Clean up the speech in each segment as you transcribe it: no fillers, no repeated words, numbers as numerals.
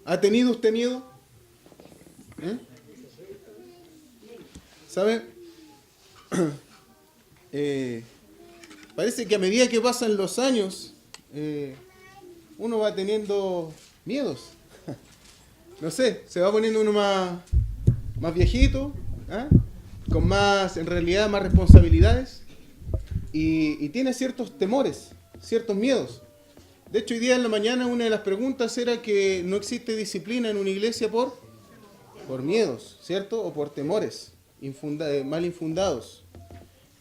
¿Ha tenido usted miedo? ¿Sabe? Parece que a medida que pasan los años, uno va teniendo miedos. No sé, se va poniendo uno más viejito, ¿ah? Con más, en realidad, más responsabilidades y tiene ciertos temores, ciertos miedos. De hecho, hoy día en la mañana una de las preguntas era que no existe disciplina en una iglesia por miedos, ¿cierto? O por temores mal infundados.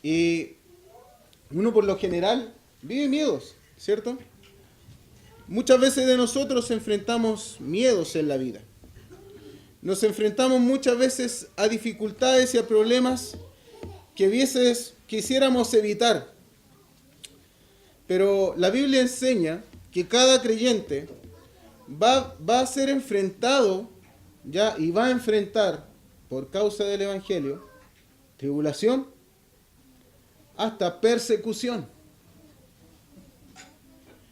Y uno por lo general vive miedos, ¿cierto? Muchas veces de nosotros enfrentamos miedos en la vida. Nos enfrentamos muchas veces a dificultades y a problemas que a veces quisiéramos evitar. Pero la Biblia enseña que cada creyente va a ser enfrentado ya y va a enfrentar por causa del Evangelio tribulación hasta persecución.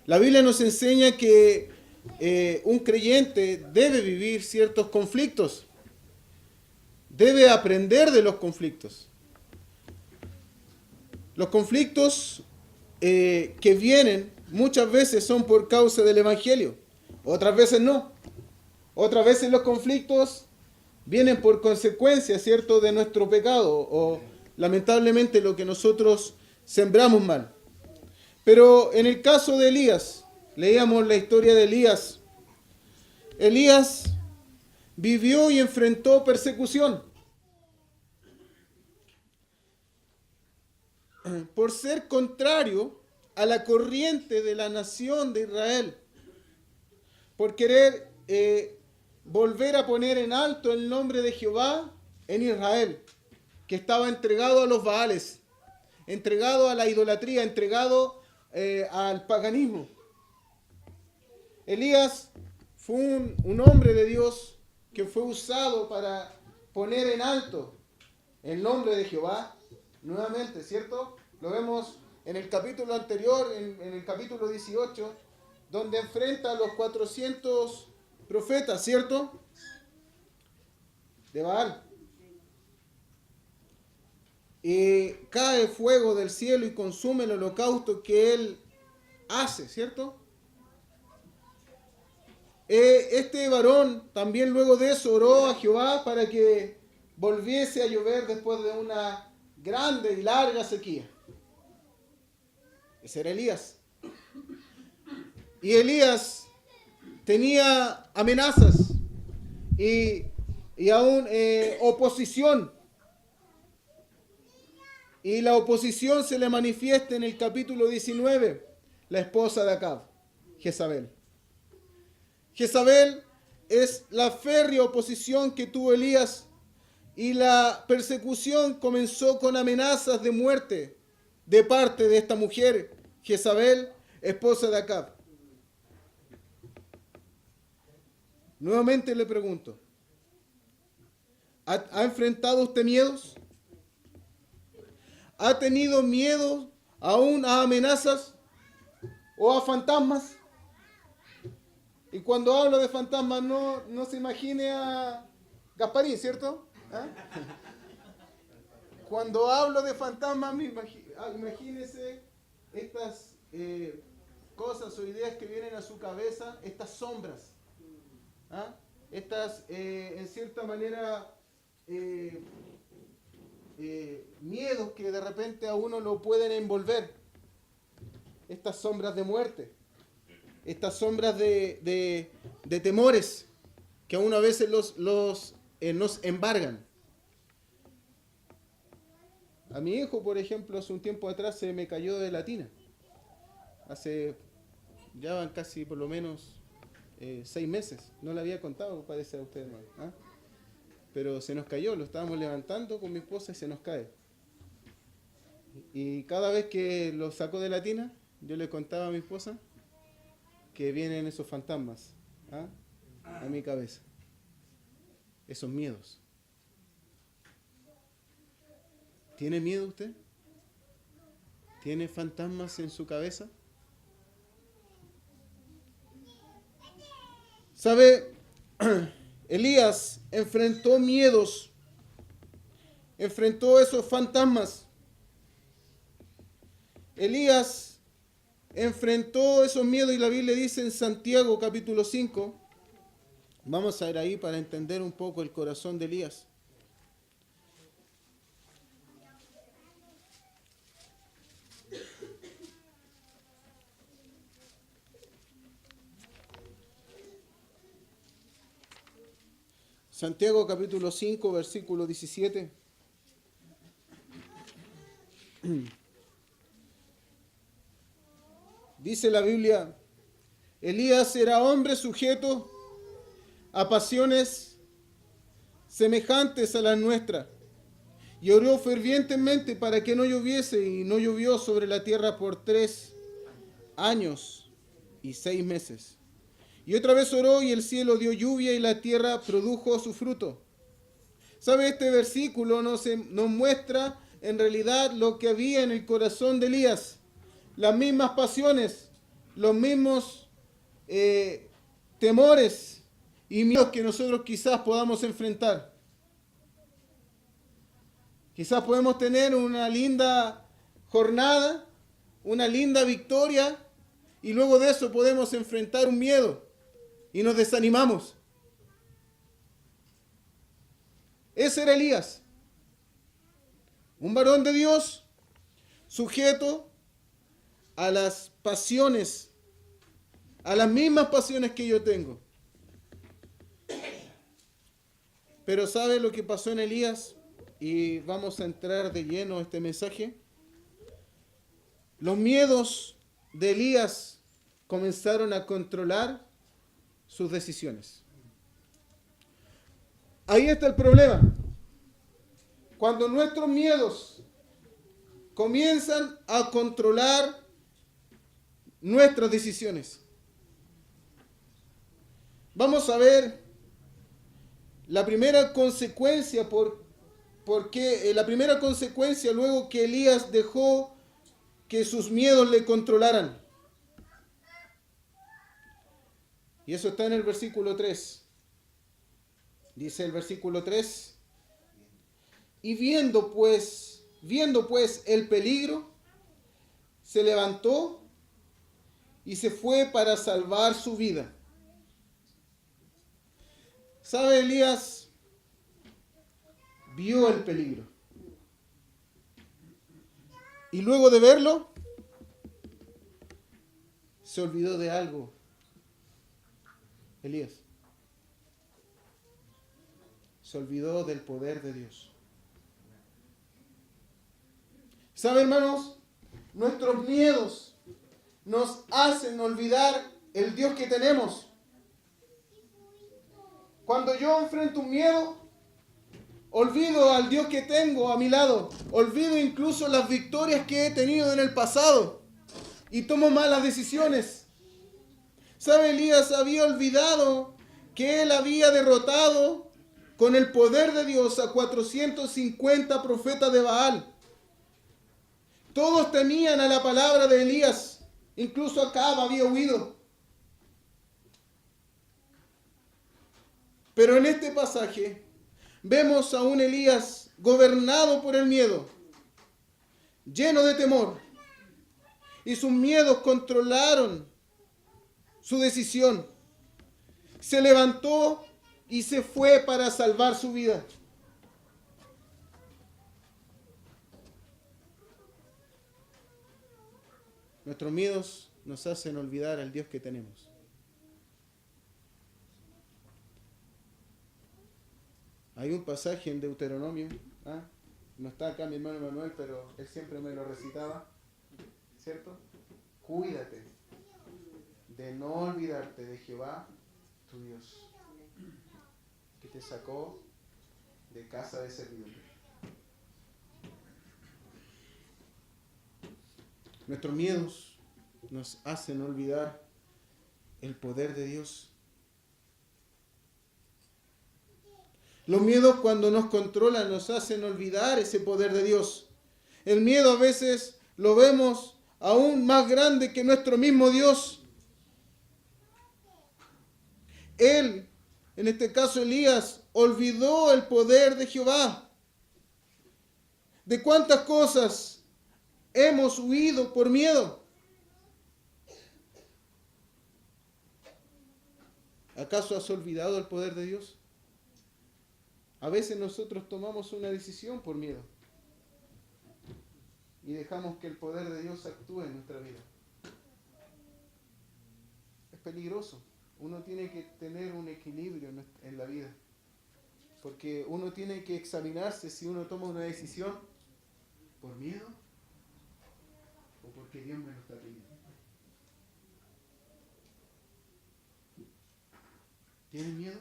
La Biblia nos enseña que un creyente debe vivir ciertos conflictos, debe aprender de los conflictos. Los conflictos que vienen muchas veces son por causa del Evangelio, otras veces no. Otras veces los conflictos vienen por consecuencia, ¿cierto?, de nuestro pecado o lamentablemente lo que nosotros sembramos mal. Pero en el caso de Elías, leíamos la historia de Elías. Elías vivió y enfrentó persecución por ser contrario a la corriente de la nación de Israel, por querer volver a poner en alto el nombre de Jehová en Israel, que estaba entregado a los Baales, entregado a la idolatría, entregado al paganismo. Elías fue un hombre de Dios que fue usado para poner en alto el nombre de Jehová, nuevamente, ¿cierto? Lo vemos en el capítulo anterior, en el capítulo 18, donde enfrenta a los 400 profetas, ¿cierto?, de Baal. Y cae fuego del cielo y consume el holocausto que él hace, ¿cierto? Este varón también luego de eso oró a Jehová para que volviese a llover después de una grande y larga sequía. Ese era Elías. Y Elías tenía amenazas y aún oposición. Y la oposición se le manifiesta en el capítulo 19, la esposa de Acab, Jezabel. Jezabel es la férrea oposición que tuvo Elías y la persecución comenzó con amenazas de muerte de parte de esta mujer, Jezabel, esposa de Acab. Nuevamente le pregunto, ¿ha enfrentado usted miedos? ¿Ha tenido miedo aún a amenazas o a fantasmas? Y cuando hablo de fantasmas no se imagine a Gasparín, ¿cierto? ¿Ah? Cuando hablo de fantasmas, imagínese estas cosas o ideas que vienen a su cabeza, estas sombras. ¿Ah? Estas, en cierta manera, miedos que de repente a uno lo pueden envolver. Estas sombras de muerte. Estas sombras de temores que a uno a veces nos embargan. A mi hijo, por ejemplo, hace un tiempo atrás se me cayó de la tina. Ya van casi por lo menos 6 meses. No le había contado, parece a ustedes, ¿no? ¿Ah? Pero se nos cayó, lo estábamos levantando con mi esposa y se nos cae. Y cada vez que lo saco de la tina, yo le contaba a mi esposa que vienen esos fantasmas, ¿ah?, a mi cabeza. Esos miedos. ¿Tiene miedo usted? ¿Tiene fantasmas en su cabeza? ¿Sabe? Elías enfrentó miedos, enfrentó esos fantasmas. Elías enfrentó esos miedos y la Biblia dice en Santiago capítulo 5, vamos a ir ahí para entender un poco el corazón de Elías. Santiago capítulo 5, versículo 17. Dice la Biblia, Elías era hombre sujeto a pasiones semejantes a las nuestras, y oró fervientemente para que no lloviese, y no llovió sobre la tierra por 3 años y 6 meses. Y otra vez oró y el cielo dio lluvia y la tierra produjo su fruto. ¿Sabe? Este versículo nos muestra en realidad lo que había en el corazón de Elías. Las mismas pasiones, los mismos temores y miedos que nosotros quizás podamos enfrentar. Quizás podemos tener una linda jornada, una linda victoria, y luego de eso podemos enfrentar un miedo y nos desanimamos. Ese era Elías, un varón de Dios sujeto a las pasiones, a las mismas pasiones que yo tengo. Pero ¿sabe lo que pasó en Elías? Y vamos a entrar de lleno a este mensaje. Los miedos de Elías comenzaron a controlar sus decisiones. Ahí está el problema. Cuando nuestros miedos comienzan a controlar nuestras decisiones. Vamos a ver la primera consecuencia la primera consecuencia luego que Elías dejó que sus miedos le controlaran. Y eso está en el versículo 3. Dice el versículo 3. Y viendo pues el peligro, se levantó y se fue para salvar su vida. ¿Sabe? Elías vio el peligro. Y luego de verlo, se olvidó de algo. Elías se olvidó del poder de Dios. ¿Sabe, hermanos? Nuestros miedos nos hacen olvidar el Dios que tenemos. Cuando yo enfrento un miedo, olvido al Dios que tengo a mi lado. Olvido incluso las victorias que he tenido en el pasado. Y tomo malas decisiones. ¿Sabe? Elías había olvidado que él había derrotado con el poder de Dios a 450 profetas de Baal. Todos temían a la palabra de Elías. Incluso Acab había huido. Pero en este pasaje vemos a un Elías gobernado por el miedo, lleno de temor. Y sus miedos controlaron su decisión. Se levantó y se fue para salvar su vida. Nuestros miedos nos hacen olvidar al Dios que tenemos. Hay un pasaje en Deuteronomio, no está acá mi hermano Manuel, pero él siempre me lo recitaba, ¿cierto? Cuídate de no olvidarte de Jehová, tu Dios, que te sacó de casa de servidumbre. Nuestros miedos nos hacen olvidar el poder de Dios. Los miedos, cuando nos controlan, nos hacen olvidar ese poder de Dios. El miedo a veces lo vemos aún más grande que nuestro mismo Dios. Él en este caso Elías, olvidó el poder de Jehová. ¿De cuántas cosas hemos huido por miedo? ¿Acaso has olvidado el poder de Dios? A veces nosotros tomamos una decisión por miedo y dejamos que el poder de Dios actúe en nuestra vida. Es peligroso. Uno tiene que tener un equilibrio en la vida, porque uno tiene que examinarse si uno toma una decisión por miedo o porque Dios me lo está pidiendo. ¿Tienes miedo?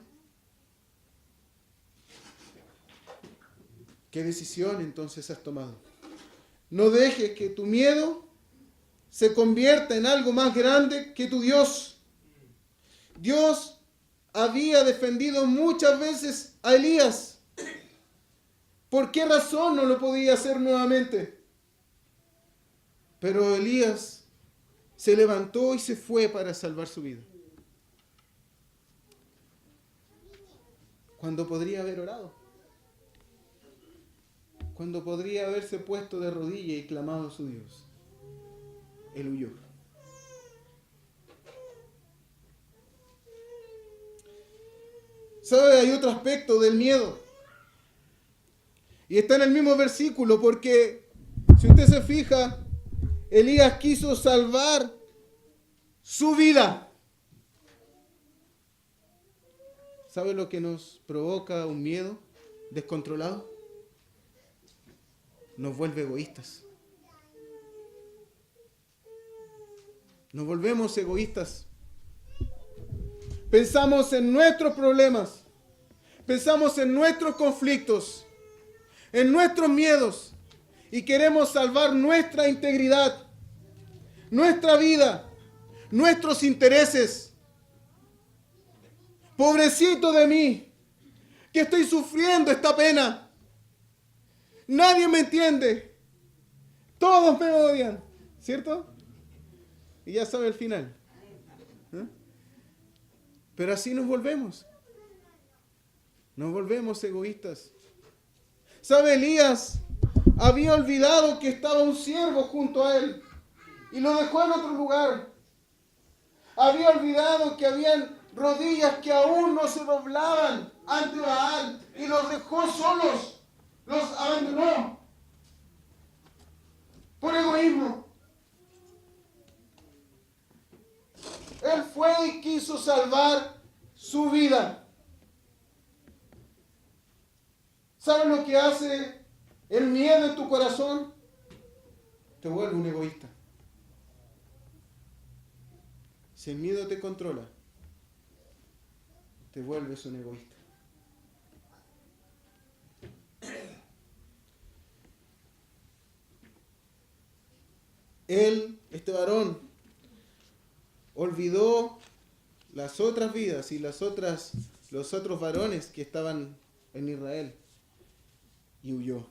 ¿Qué decisión entonces has tomado? No dejes que tu miedo se convierta en algo más grande que tu Dios. Dios había defendido muchas veces a Elías. ¿Por qué razón no lo podía hacer nuevamente? Pero Elías se levantó y se fue para salvar su vida. Cuando podría haber orado. Cuando podría haberse puesto de rodillas y clamado a su Dios. Él huyó. ¿Sabe? Hay otro aspecto del miedo. Y está en el mismo versículo, porque si usted se fija, Elías quiso salvar su vida. ¿Sabe lo que nos provoca un miedo descontrolado? Nos vuelve egoístas. Nos volvemos egoístas. Pensamos en nuestros problemas. Pensamos en nuestros conflictos. En nuestros miedos. Y queremos salvar nuestra integridad. Nuestra vida. Nuestros intereses. Pobrecito de mí, que estoy sufriendo esta pena. Nadie me entiende. Todos me odian. ¿Cierto? Y ya sabe el final. ¿Eh? Pero así nos volvemos. Nos volvemos egoístas. ¿Sabe? Elías había olvidado que estaba un siervo junto a él y lo dejó en otro lugar. Había olvidado que habían rodillas que aún no se doblaban ante Baal y los dejó solos, los abandonó por egoísmo. Él fue y quiso salvar su vida. ¿Sabes lo que hace el miedo en tu corazón? Te vuelve un egoísta. Si el miedo te controla, te vuelves un egoísta. Él, este varón, olvidó las otras vidas y los otros varones que estaban en Israel y huyó.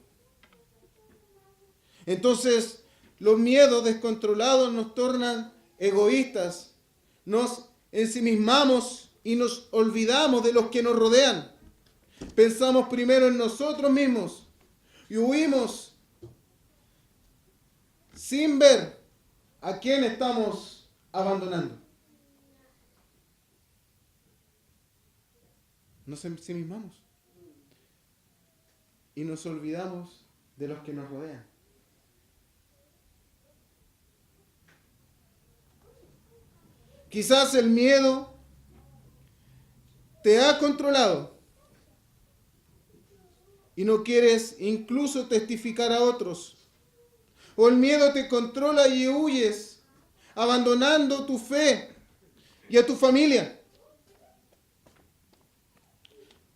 Entonces, los miedos descontrolados nos tornan egoístas, nos ensimismamos y nos olvidamos de los que nos rodean. Pensamos primero en nosotros mismos y huimos sin ver a quién estamos abandonando. Nos ensimismamos y nos olvidamos de los que nos rodean. Quizás el miedo te ha controlado y no quieres incluso testificar a otros. O el miedo te controla y huyes, abandonando tu fe y a tu familia.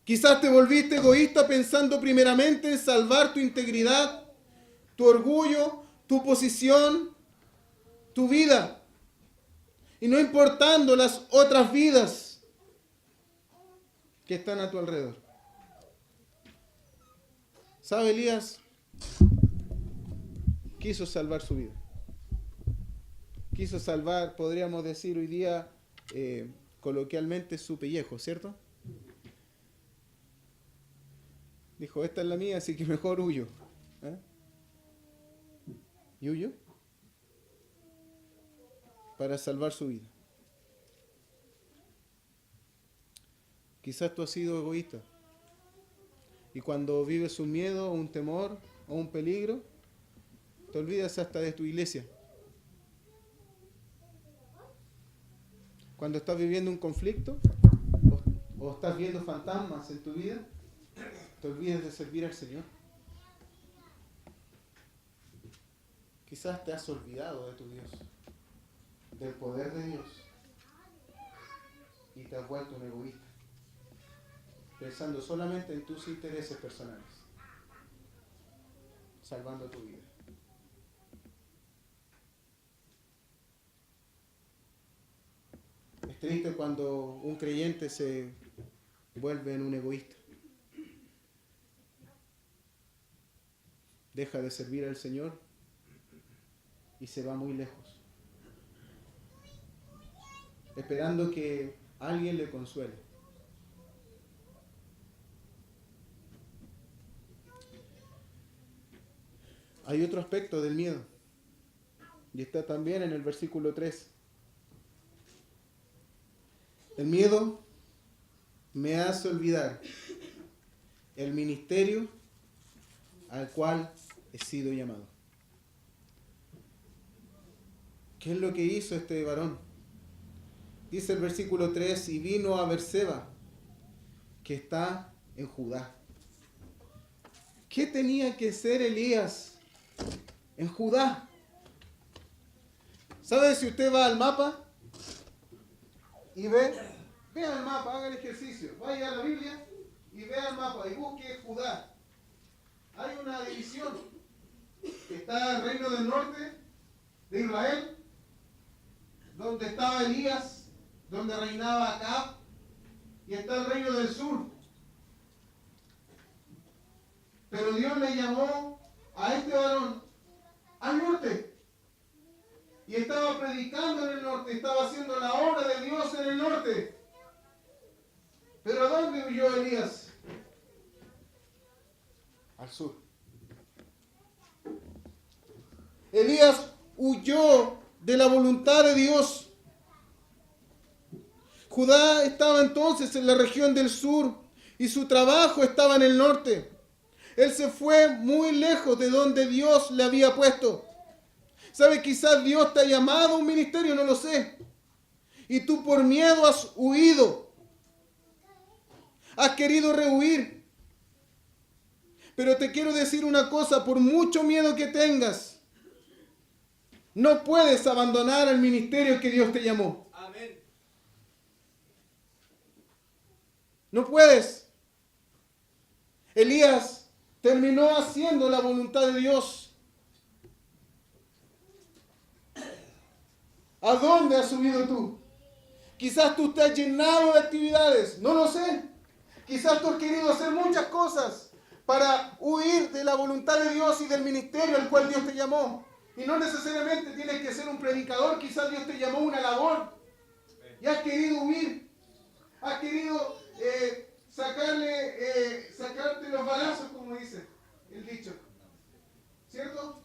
Quizás te volviste egoísta pensando primeramente en salvar tu integridad, tu orgullo, tu posición, tu vida. Y no importando las otras vidas que están a tu alrededor. ¿Sabe? Elías quiso salvar su vida. Quiso salvar, podríamos decir hoy día coloquialmente, su pellejo, ¿cierto? Dijo, esta es la mía, así que mejor huyo. Y huyó para salvar su vida. Quizás tú has sido egoísta. Y cuando vives un miedo, un temor o un peligro, te olvidas hasta de tu iglesia. Cuando estás viviendo un conflicto o estás viendo fantasmas en tu vida, te olvidas de servir al Señor. Quizás te has olvidado de tu Dios, del poder de Dios, y te has vuelto un egoísta, pensando solamente en tus intereses personales, salvando tu vida. Es triste cuando un creyente se vuelve en un egoísta. Deja de servir al Señor y se va muy lejos, esperando que alguien le consuele. Hay otro aspecto del miedo, y está también en el versículo 3. El miedo me hace olvidar el ministerio al cual he sido llamado. ¿Qué es lo que hizo este varón? Dice el versículo 3, y vino a Berseba, que está en Judá. ¿Qué tenía que hacer Elías en Judá? ¿Sabe si usted va al mapa y vea el mapa, haga el ejercicio, vaya a la Biblia y vea el mapa y busque Judá? Hay una división que está el reino del norte de Israel, donde estaba Elías, donde reinaba Acab, y está el reino del sur. Pero Dios le llamó a este varón al norte. Y estaba predicando en el norte, estaba haciendo la obra de Dios en el norte. Pero ¿a dónde huyó Elías? Al sur. Elías huyó de la voluntad de Dios. Judá estaba entonces en la región del sur y su trabajo estaba en el norte. Él se fue muy lejos de donde Dios le había puesto. ¿Sabe? Quizás Dios te ha llamado a un ministerio, no lo sé. Y tú por miedo has huido. Has querido rehuir. Pero te quiero decir una cosa, por mucho miedo que tengas, no puedes abandonar el ministerio que Dios te llamó. Amén. No puedes. Elías terminó haciendo la voluntad de Dios. ¿A dónde has subido tú? Quizás tú te has llenado de actividades, no lo sé. Quizás tú has querido hacer muchas cosas para huir de la voluntad de Dios y del ministerio al cual Dios te llamó. Y no necesariamente tienes que ser un predicador, quizás Dios te llamó a una labor. Y has querido huir, has querido sacarte los balazos, como dice el dicho. ¿Cierto?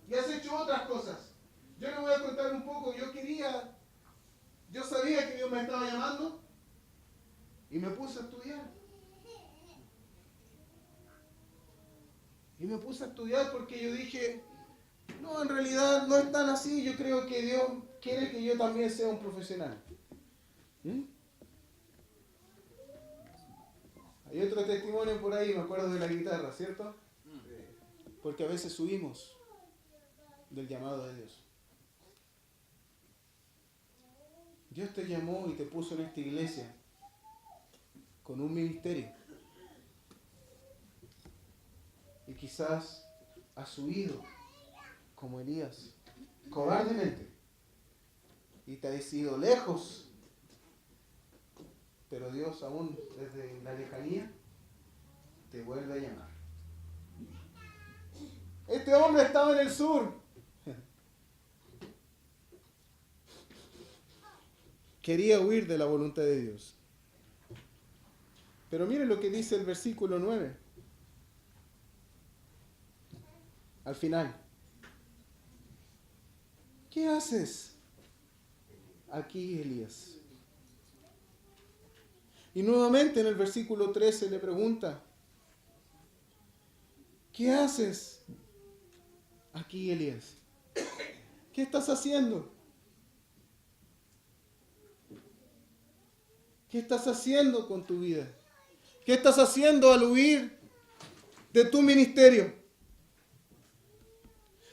Y has hecho otras cosas. Yo le voy a contar un poco. Yo sabía que Dios me estaba llamando y me puse a estudiar. Y me puse a estudiar porque yo dije, no, en realidad no es tan así. Yo creo que Dios quiere que yo también sea un profesional. Hay otro testimonio por ahí, me acuerdo de la guitarra, ¿cierto? Porque a veces huimos del llamado de Dios. Dios te llamó y te puso en esta iglesia con un ministerio. Y quizás has huido como Elías, cobardemente. Y te has ido lejos. Pero Dios aún desde la lejanía te vuelve a llamar. Este hombre estaba en el sur. Quería huir de la voluntad de Dios. Pero miren lo que dice el versículo 9. al final. ¿Qué haces aquí, Elías? Y nuevamente en el versículo 13 le pregunta, ¿qué haces aquí, Elías? ¿Qué estás haciendo? ¿Qué estás haciendo con tu vida? ¿Qué estás haciendo al huir de tu ministerio?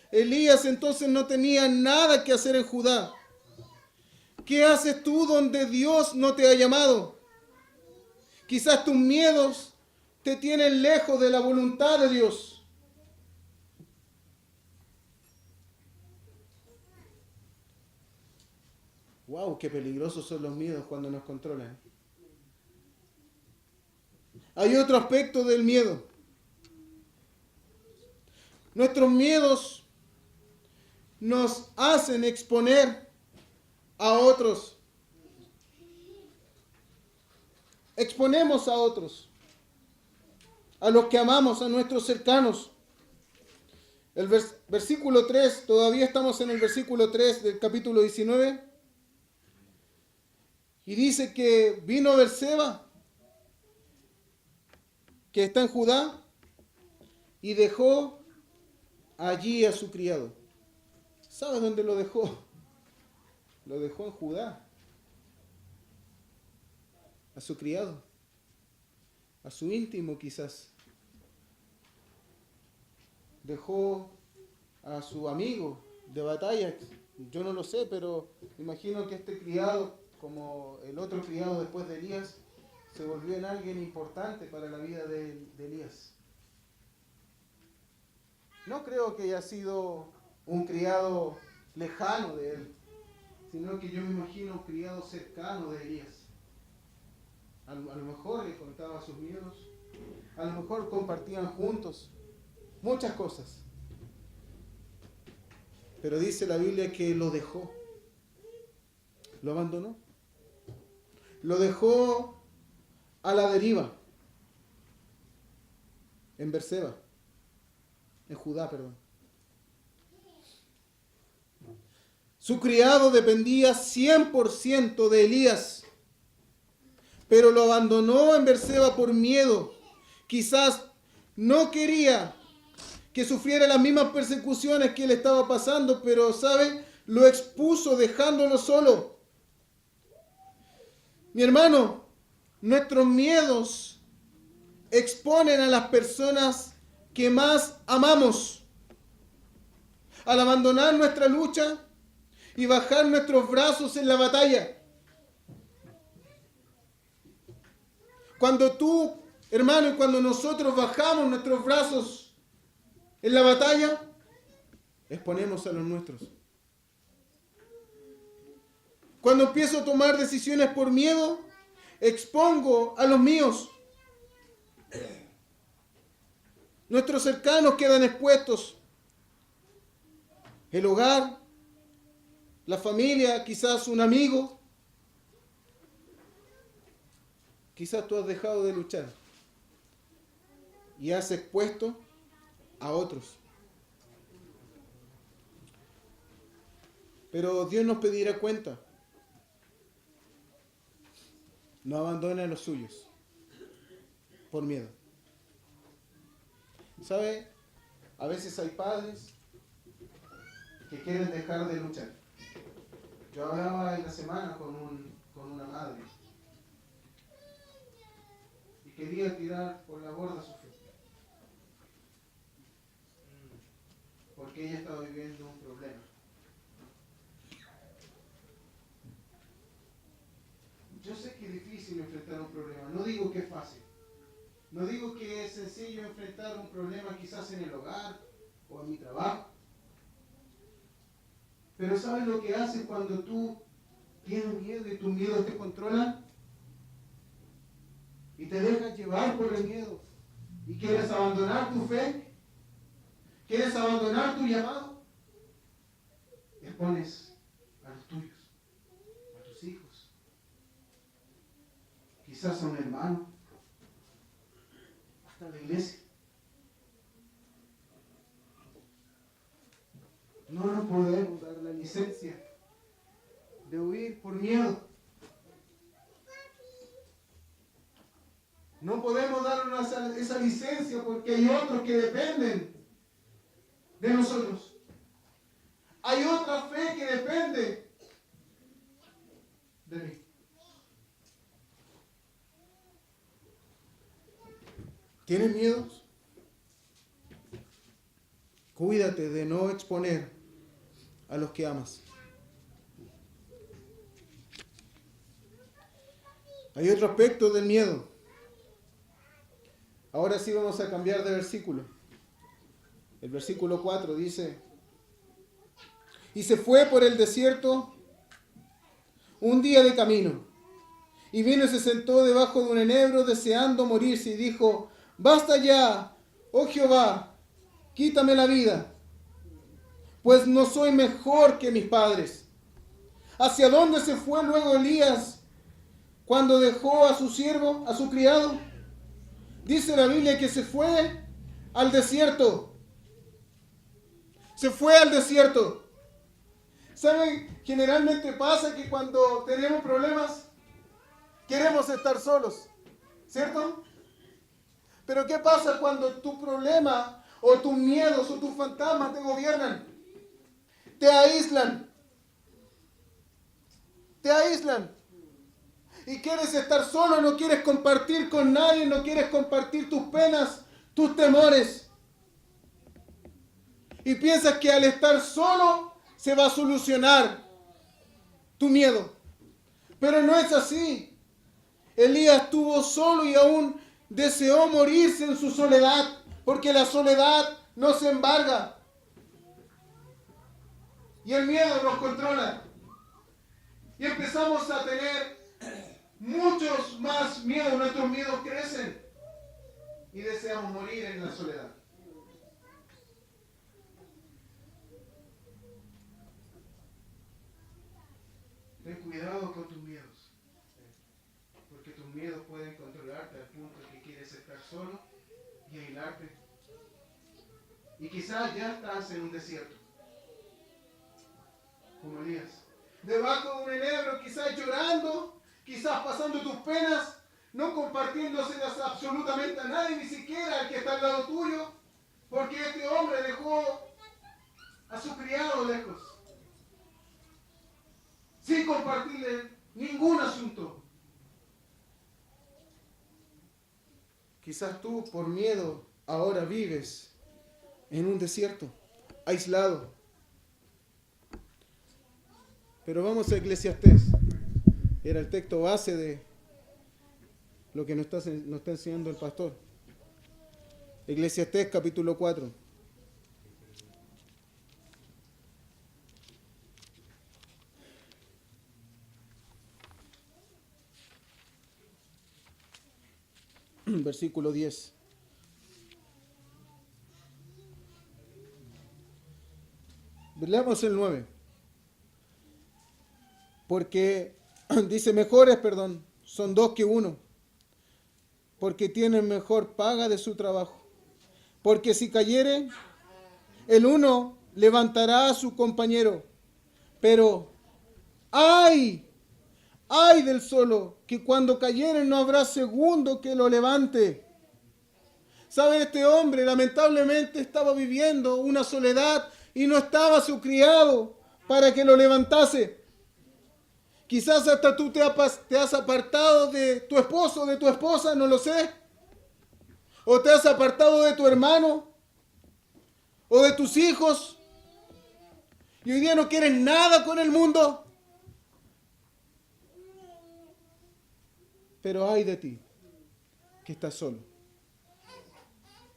Elías entonces no tenía nada que hacer en Judá. ¿Qué haces tú donde Dios no te ha llamado? Quizás tus miedos te tienen lejos de la voluntad de Dios. Wow, qué peligrosos son los miedos cuando nos controlan. Hay otro aspecto del miedo. Nuestros miedos nos hacen exponer a otros. Exponemos a otros, a los que amamos, a nuestros cercanos. El versículo 3, todavía estamos en el versículo 3 del capítulo 19. Y dice que vino Berseba, que está en Judá, y dejó allí a su criado. ¿Sabes dónde lo dejó? Lo dejó en Judá. A su criado. A su íntimo quizás. Dejó a su amigo de batalla. Yo no lo sé, pero imagino que este criado, como el otro criado después de Elías, se volvió en alguien importante para la vida de Elías. No creo que haya sido un criado lejano de él, sino que yo me imagino un criado cercano de Elías. A lo mejor le contaba sus miedos, a lo mejor compartían juntos muchas cosas. Pero dice la Biblia que lo dejó, lo abandonó, lo dejó a la deriva en Berseba, en Judá, perdón. Su criado dependía 100% de Elías, pero lo abandonó en Berseba por miedo. Quizás no quería que sufriera las mismas persecuciones que él estaba pasando, pero, ¿sabe? Lo expuso dejándolo solo. Mi hermano, nuestros miedos exponen a las personas que más amamos. Al abandonar nuestra lucha y bajar nuestros brazos en la batalla. Cuando tú, hermano, y cuando nosotros bajamos nuestros brazos en la batalla, exponemos a los nuestros. Cuando empiezo a tomar decisiones por miedo, expongo a los míos. Nuestros cercanos quedan expuestos. El hogar, la familia, quizás un amigo. Quizás tú has dejado de luchar y has expuesto a otros. Pero Dios nos pedirá cuenta. No abandone a los suyos por miedo. ¿Sabe? A veces hay padres que quieren dejar de luchar. Yo hablaba en la semana con una madre y quería tirar por la borda su fe. Porque ella estaba viviendo un problema. Yo sé que es difícil enfrentar un problema. No digo que es fácil. No digo que es sencillo enfrentar un problema quizás en el hogar o en mi trabajo. Pero ¿sabes lo que hace cuando tú tienes miedo y tus miedos te controlan? Y te dejas llevar por el miedo. Y quieres abandonar tu fe. ¿Quieres abandonar tu llamado? Expones a los tuyos, a tus hijos, quizás a un hermano, hasta la iglesia. No nos podemos dar la licencia de huir por miedo. No podemos darnos esa licencia porque hay otros que dependen de nosotros. Hay otra fe que depende de mí. ¿Tienes miedos? Cuídate de no exponer a los que amas. Hay otro aspecto del miedo. Ahora sí vamos a cambiar de versículo. El versículo 4 dice: y se fue por el desierto un día de camino, y vino y se sentó debajo de un enebro deseando morirse, y dijo: basta ya, oh Jehová, quítame la vida, pues no soy mejor que mis padres. ¿Hacia dónde se fue luego Elías cuando dejó a su siervo, a su criado? Dice la Biblia que se fue al desierto. Se fue al desierto. ¿Saben? Generalmente pasa que cuando tenemos problemas, queremos estar solos, ¿cierto? Pero ¿qué pasa cuando tu problema o tus miedos o tus fantasmas te gobiernan? Te aíslan. Te aíslan. Y quieres estar solo, no quieres compartir con nadie, no quieres compartir tus penas, tus temores. Y piensas que al estar solo se va a solucionar tu miedo. Pero no es así. Elías estuvo solo y aún deseó morirse en su soledad, porque la soledad no se embarga. Y el miedo nos controla. Y empezamos a tener muchos más miedos, nuestros miedos crecen y deseamos morir en la soledad. Ten cuidado con tus miedos, porque tus miedos pueden controlarte al punto de que quieres estar solo y aislarte. Y quizás ya estás en un desierto, como Elías, debajo de un enebro, quizás llorando, quizás pasando tus penas, no compartiéndoselas absolutamente a nadie, ni siquiera al que está al lado tuyo, porque este hombre dejó a su criado lejos, sin compartirle ningún asunto. Quizás tú, por miedo, ahora vives en un desierto, aislado. Pero vamos a Eclesiastés. Era el texto base de lo que nos está enseñando el pastor. Eclesiastés capítulo 4. Versículo 10. Leamos el 9. Porque dice: mejores, son dos que uno, porque tienen mejor paga de su trabajo. Porque si cayere, el uno levantará a su compañero, pero ¡ay! ¡Ay del solo, que cuando cayere no habrá segundo que lo levante! ¿Sabe? Este hombre lamentablemente estaba viviendo una soledad y no estaba su criado para que lo levantase. Quizás hasta tú te has apartado de tu esposo o de tu esposa, no lo sé. O te has apartado de tu hermano o de tus hijos. Y hoy día no quieres nada con el mundo. Pero ay de ti, que estás solo.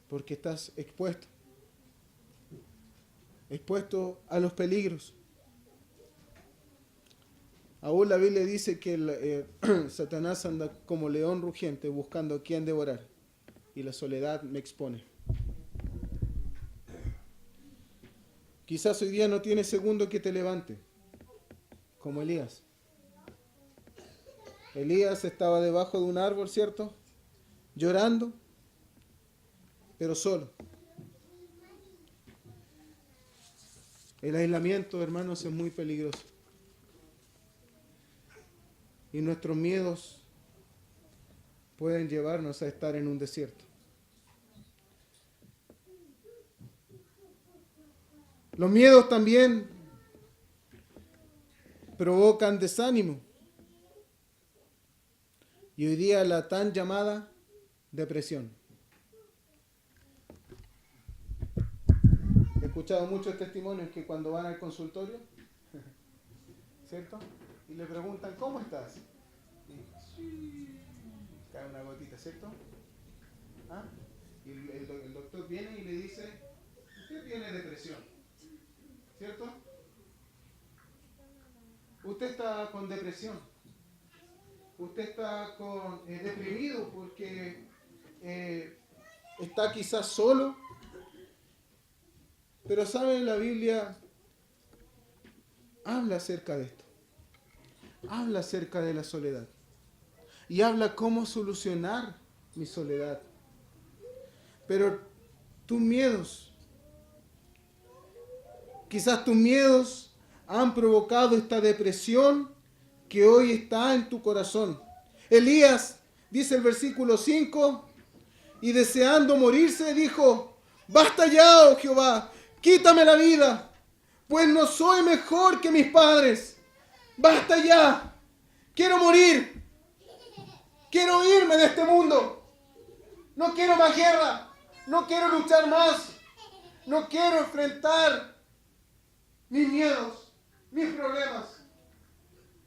Porque estás expuesto a los peligros. Aún la Biblia dice que Satanás anda como león rugiente buscando a quien devorar. Y la soledad me expone. Quizás hoy día no tienes segundo que te levante, como Elías. Elías estaba debajo de un árbol, ¿cierto? Llorando, pero solo. El aislamiento, hermanos, es muy peligroso. Y nuestros miedos pueden llevarnos a estar en un desierto. Los miedos también provocan desánimo. Y hoy día la tan llamada depresión. He escuchado muchos testimonios que cuando van al consultorio, ¿cierto? Y le preguntan, ¿cómo estás? Y cae una gotita, ¿cierto? ¿Ah? Y el doctor viene y le dice, usted tiene depresión, ¿cierto? Usted está con depresión. Usted está deprimido porque está quizás solo. Pero ¿saben? La Biblia habla acerca de esto. Habla acerca de la soledad. Y habla cómo solucionar mi soledad. Pero tus miedos, quizás tus miedos han provocado esta depresión que hoy está en tu corazón. Elías, dice el versículo 5, y deseando morirse, dijo, basta ya, oh Jehová, quítame la vida, pues no soy mejor que mis padres. Basta ya, quiero morir, quiero irme de este mundo. No quiero más guerra, no quiero luchar más, no quiero enfrentar mis miedos, mis problemas.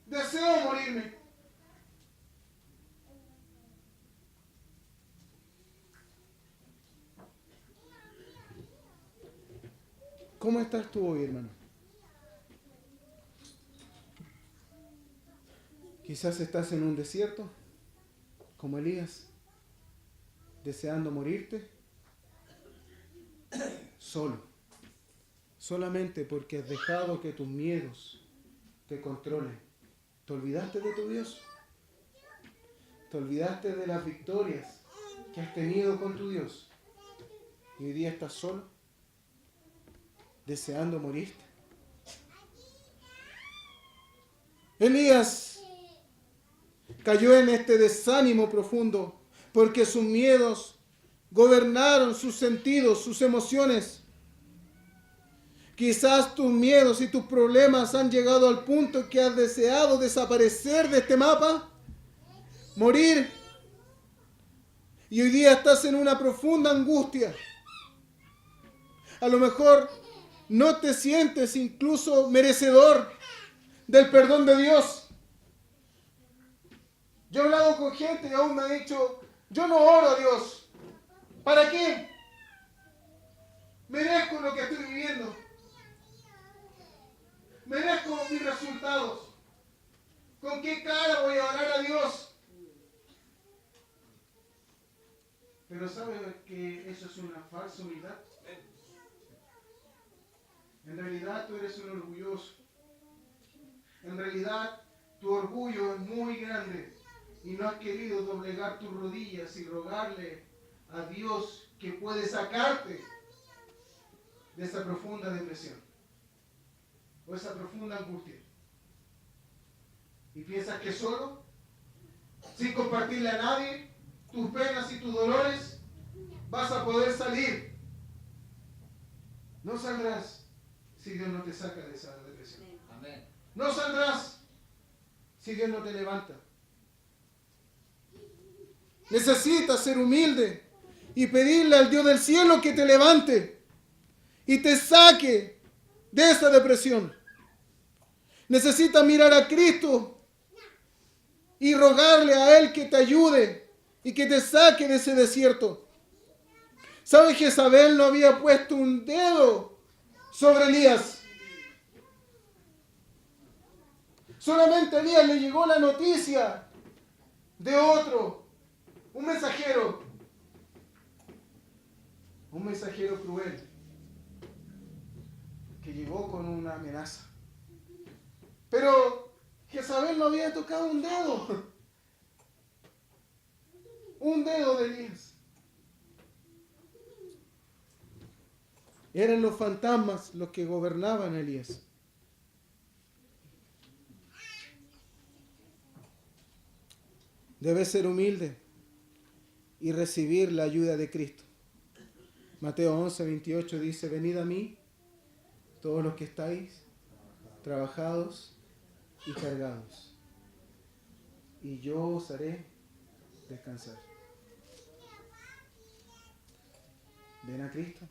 Deseo morirme. ¿Cómo estás tú hoy, hermano? Quizás estás en un desierto, como Elías, deseando morirte, solo, solamente porque has dejado que tus miedos te controlen. ¿Te olvidaste de tu Dios? ¿Te olvidaste de las victorias que has tenido con tu Dios? Y hoy día estás solo, deseando morirte. Elías cayó en este desánimo profundo porque sus miedos gobernaron sus sentidos, sus emociones. Quizás tus miedos y tus problemas han llegado al punto que has deseado desaparecer de este mapa, morir. Y hoy día estás en una profunda angustia. A lo mejor no te sientes incluso merecedor del perdón de Dios. Yo he hablado con gente y aún me ha dicho, yo no oro a Dios. ¿Para qué? Merezco lo que estoy viviendo. Merezco mis resultados. ¿Con qué cara voy a orar a Dios? Pero ¿sabes que eso es una falsa humildad? En realidad tú eres un orgulloso. En realidad tu orgullo es muy grande y no has querido doblegar tus rodillas y rogarle a Dios que puede sacarte de esa profunda depresión o esa profunda angustia. Y piensas que solo, sin compartirle a nadie tus penas y tus dolores, vas a poder salir. No saldrás si Dios no te saca de esa depresión. Amén. No saldrás si Dios no te levanta. Necesitas ser humilde y pedirle al Dios del cielo que te levante y te saque de esa depresión. Necesitas mirar a Cristo y rogarle a Él que te ayude y que te saque de ese desierto. ¿Sabes que Jezabel no había puesto un dedo sobre Elías? Solamente a Elías le llegó la noticia de otro, un mensajero cruel que llegó con una amenaza. Pero Jezabel no había tocado un dedo de Elías. Eran los fantasmas los que gobernaban a Elías. Debes ser humilde y recibir la ayuda de Cristo. Mateo 11:28 dice: venid a mí, todos los que estáis trabajados y cargados, y yo os haré descansar. Ven a Cristo.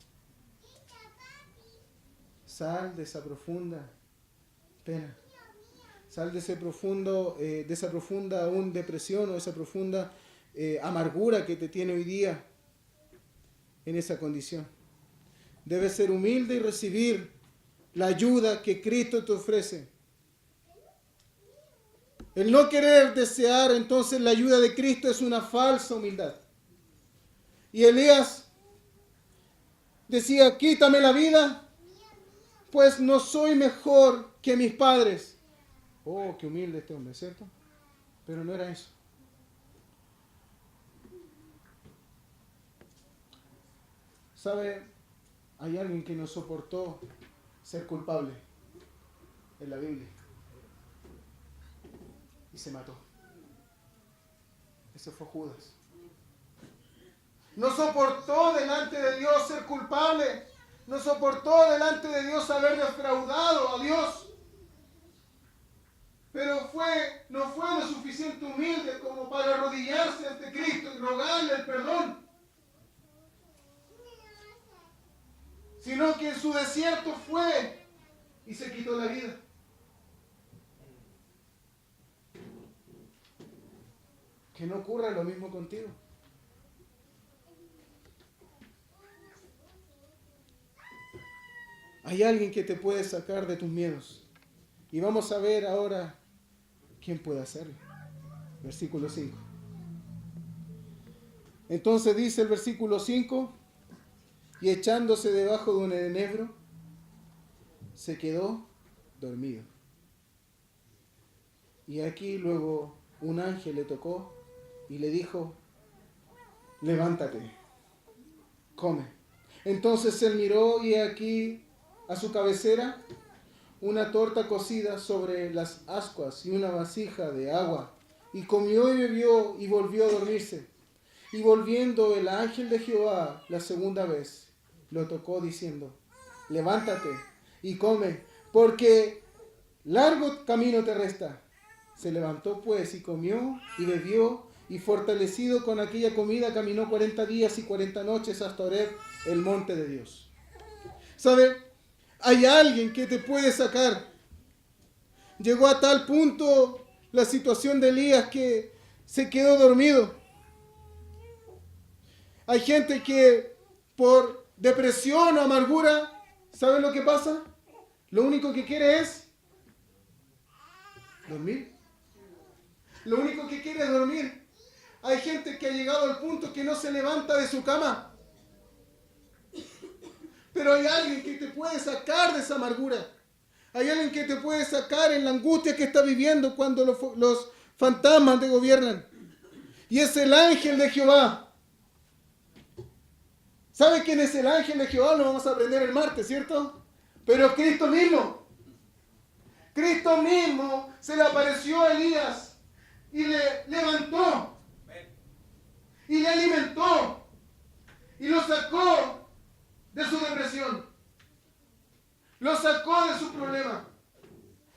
Sal de esa profunda pena. Sal de esa profunda aún depresión o esa profunda amargura que te tiene hoy día en esa condición. Debes ser humilde y recibir la ayuda que Cristo te ofrece. El no querer desear entonces la ayuda de Cristo es una falsa humildad. Y Elías decía: quítame la vida, pues no soy mejor que mis padres. Oh, qué humilde este hombre, ¿cierto? Pero no era eso. ¿Sabe? Hay alguien que no soportó ser culpable en la Biblia y se mató. Ese fue Judas. No soportó delante de Dios ser culpable. No soportó delante de Dios haber defraudado a Dios. Pero no fue lo suficiente humilde como para arrodillarse ante Cristo y rogarle el perdón. Sino que en su desierto fue y se quitó la vida. Que no ocurra lo mismo contigo. Hay alguien que te puede sacar de tus miedos. Y vamos a ver ahora quién puede hacerlo. Versículo 5. Entonces dice el versículo 5: y echándose debajo de un enebro, se quedó dormido. Y aquí luego un ángel le tocó y le dijo: levántate, come. Entonces él miró y aquí a su cabecera una torta cocida sobre las ascuas y una vasija de agua. Y comió y bebió y volvió a dormirse. Y volviendo el ángel de Jehová la segunda vez, lo tocó diciendo: levántate y come, porque largo camino te resta. Se levantó pues y comió y bebió, y fortalecido con aquella comida caminó 40 días y 40 noches hasta Horeb, el monte de Dios. ¿Sabe? Hay alguien que te puede sacar. Llegó a tal punto la situación de Elías que se quedó dormido. Hay gente que por depresión o amargura, ¿sabe lo que pasa? Lo único que quiere es dormir. Lo único que quiere es dormir. Hay gente que ha llegado al punto que no se levanta de su cama. Pero hay alguien que te puede sacar de esa amargura. Hay alguien que te puede sacar en la angustia que está viviendo cuando los fantasmas te gobiernan. Y es el ángel de Jehová. ¿Sabe quién es el ángel de Jehová? Lo vamos a aprender el martes, ¿cierto? Pero Cristo mismo. Cristo mismo se le apareció a Elías y le levantó. Y le alimentó. Y lo sacó de su depresión. Lo sacó de su problema.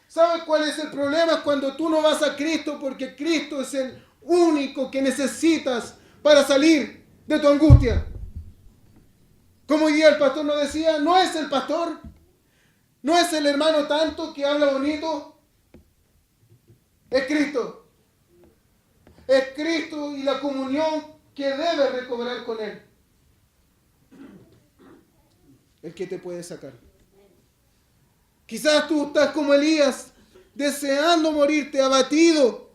¿Sabe cuál es el problema? Cuando tú no vas a Cristo, porque Cristo es el único que necesitas para salir de tu angustia. Como hoy día el pastor nos decía, no es el pastor, no es el hermano tanto que habla bonito, es Cristo. Es Cristo y la comunión que debes recobrar con Él. El que te puede sacar. Quizás tú estás como Elías, deseando morirte, abatido.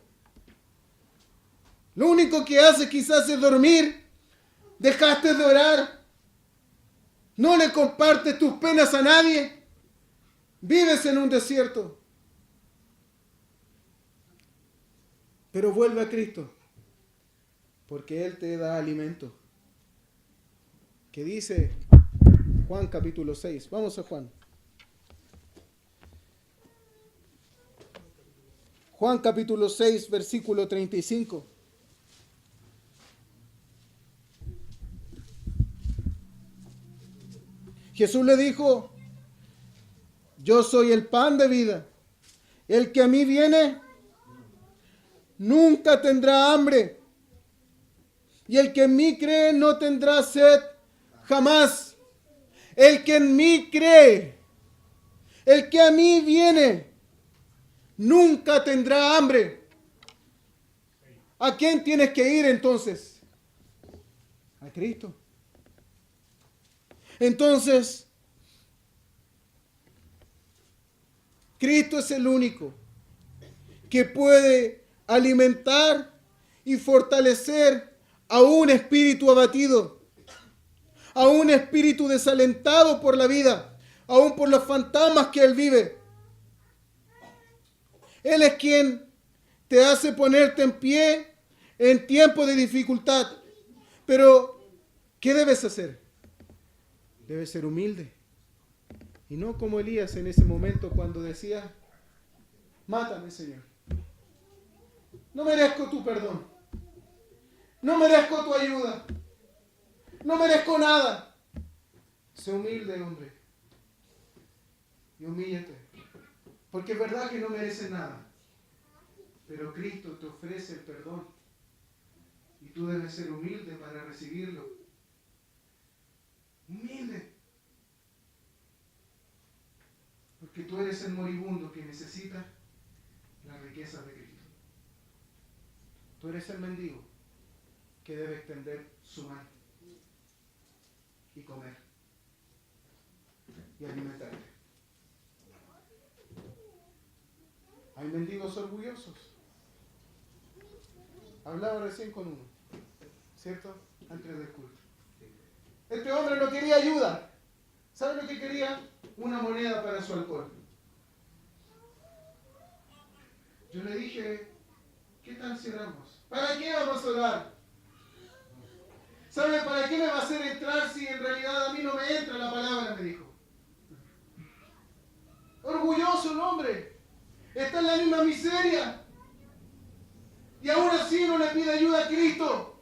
Lo único que haces quizás es dormir. Dejaste de orar. No le compartes tus penas a nadie. Vives en un desierto. Pero vuelve a Cristo, porque Él te da alimento. Que dice Juan capítulo 6. Vamos a Juan. Juan capítulo 6, versículo 35. Jesús le dijo: yo soy el pan de vida. El que a mí viene nunca tendrá hambre. Y el que en mí cree no tendrá sed jamás. El que en mí cree, el que a mí viene, nunca tendrá hambre. ¿A quién tienes que ir entonces? A Cristo. Entonces, Cristo es el único que puede alimentar y fortalecer a un espíritu abatido, a un espíritu desalentado por la vida, aún por los fantasmas que él vive. Él es quien te hace ponerte en pie en tiempos de dificultad. Pero, ¿qué debes hacer? Debes ser humilde. Y no como Elías en ese momento cuando decía: mátame, Señor. No merezco tu perdón. No merezco tu ayuda. No merezco nada. Sé humilde, hombre. Y humíllate. Porque es verdad que no mereces nada. Pero Cristo te ofrece el perdón. Y tú debes ser humilde para recibirlo. Humilde. Porque tú eres el moribundo que necesita la riqueza de Cristo. Tú eres el mendigo que debe extender su mano y comer y alimentarte. Hay mendigos orgullosos. Hablaba recién con uno, ¿cierto? Antes del culto. Este hombre no quería ayuda. ¿Sabe lo que quería? Una moneda para su alcohol. Yo le dije: ¿qué tal si oramos? ¿Para qué vamos a orar? ¿Sabe para qué me va a hacer entrar si en realidad a mí no me entra la palabra? Me dijo. Orgulloso el hombre. Está en la misma miseria. Y aún así no le pide ayuda a Cristo.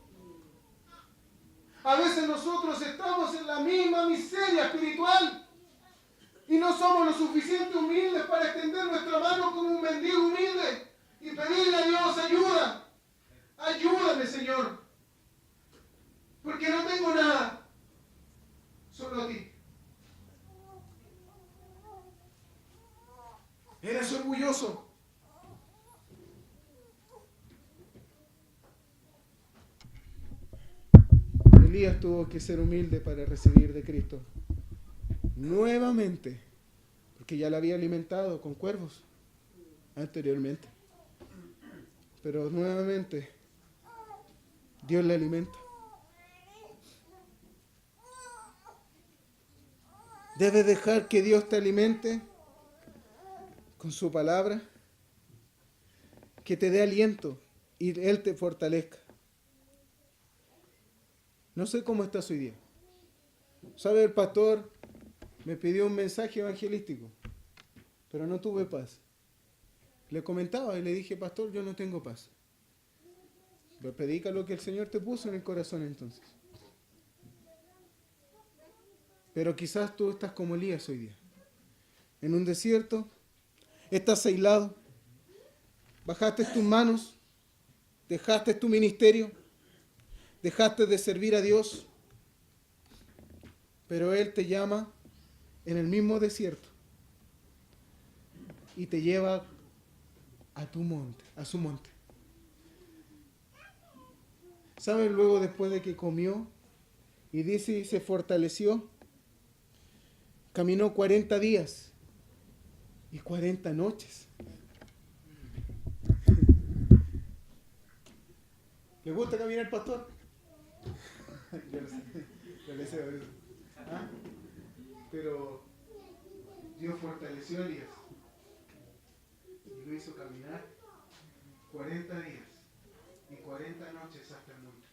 A veces nosotros estamos en la misma miseria espiritual y no somos lo suficiente humildes para extender nuestra mano como un mendigo humilde y pedirle a Dios ayuda. Ayúdame, Señor, porque no tengo nada, solo a ti. Eres orgulloso. Elías tuvo que ser humilde para recibir de Cristo nuevamente, porque ya la había alimentado con cuervos anteriormente. Pero nuevamente Dios le alimenta. Debes dejar que Dios te alimente con su palabra, que te dé aliento y Él te fortalezca. No sé cómo estás hoy día. ¿Sabe? El pastor me pidió un mensaje evangelístico, pero no tuve paz. Le comentaba y le dije: pastor, yo no tengo paz. Pero predica lo que el Señor te puso en el corazón entonces. Pero quizás tú estás como Elías hoy día. En un desierto, estás aislado, bajaste tus manos, dejaste tu ministerio, dejaste de servir a Dios, pero Él te llama en el mismo desierto y te lleva a tu monte, a su monte. ¿Saben? Luego, después de que comió y dice se fortaleció, caminó 40 días y 40 noches. ¿Le gusta caminar, pastor? Yo le sé eso. ¿Ah? Pero Dios fortaleció a Elías y lo hizo caminar 40 días y 40 noches hasta el monte.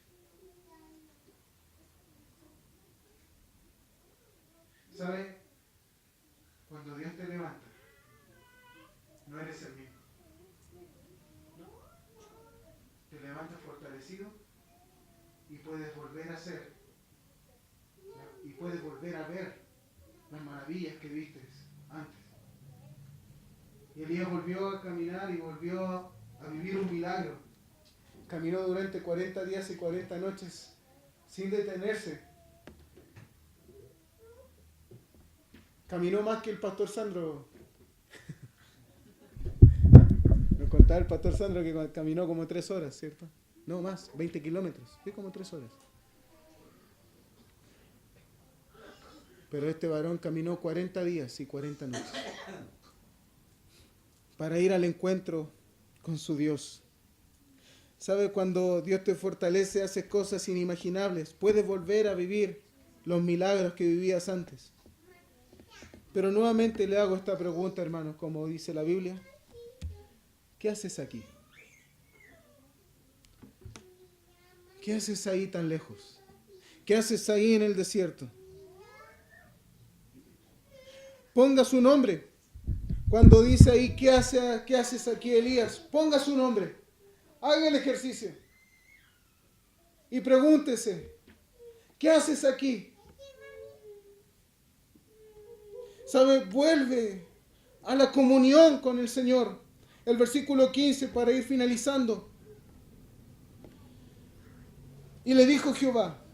¿Sabes? Cuando Dios te levanta, no eres el mismo. Te levantas fortalecido y puedes volver a ser, y puedes volver a ver las maravillas que viste antes. Y Elías volvió a caminar y volvió a vivir un milagro. Caminó durante 40 días y 40 noches sin detenerse. Caminó más que el pastor Sandro. Nos contaba el pastor Sandro que caminó como 3 horas, ¿cierto? No más, 20 kilómetros. Sí, como 3 horas. Pero este varón caminó 40 días y 40 noches para ir al encuentro con su Dios. ¿Sabe? Cuando Dios te fortalece, haces cosas inimaginables. Puedes volver a vivir los milagros que vivías antes. Pero nuevamente le hago esta pregunta, hermanos, como dice la Biblia. ¿Qué haces aquí? ¿Qué haces ahí tan lejos? ¿Qué haces ahí en el desierto? Ponga su nombre. Cuando dice ahí, ¿qué haces aquí, Elías? Ponga su nombre. Haga el ejercicio. Y pregúntese, ¿qué haces aquí? ¿Sabe? Vuelve a la comunión con el Señor. El versículo 15 para ir finalizando. Y le dijo Jehová,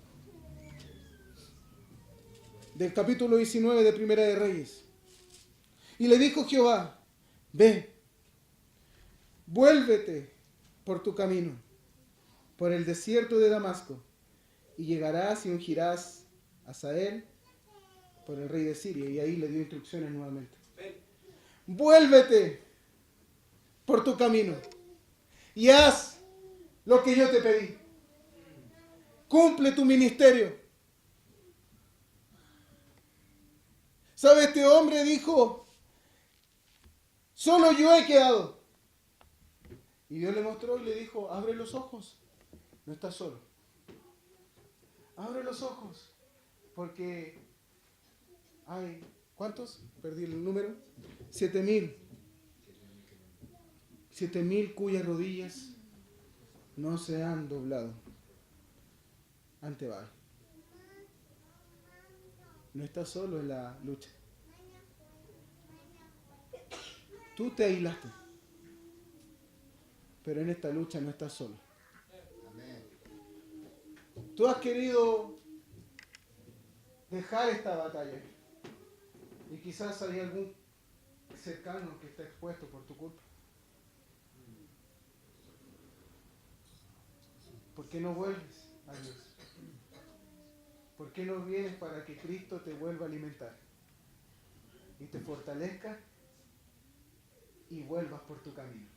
del capítulo 19 de Primera de Reyes. Y le dijo Jehová, ve, vuélvete por tu camino, por el desierto de Damasco, y llegarás y ungirás a Hazael por el rey de Siria. Y ahí le dio instrucciones nuevamente. Vuélvete por tu camino y haz lo que yo te pedí. Cumple tu ministerio. ¿Sabe? Este hombre dijo, solo yo he quedado. Y Dios le mostró y le dijo, abre los ojos. No estás solo. Abre los ojos. Porque hay, ¿cuántos? Perdí el número. 7,000. 7,000 cuyas rodillas no se han doblado ante Baal. No estás solo en la lucha. Tú te aislaste. Pero en esta lucha no estás solo. Tú has querido dejar esta batalla. Y quizás hay algún cercano que está expuesto por tu culpa. ¿Por qué no vuelves a Dios? ¿Por qué no vienes para que Cristo te vuelva a alimentar? Y te fortalezca y vuelvas por tu camino.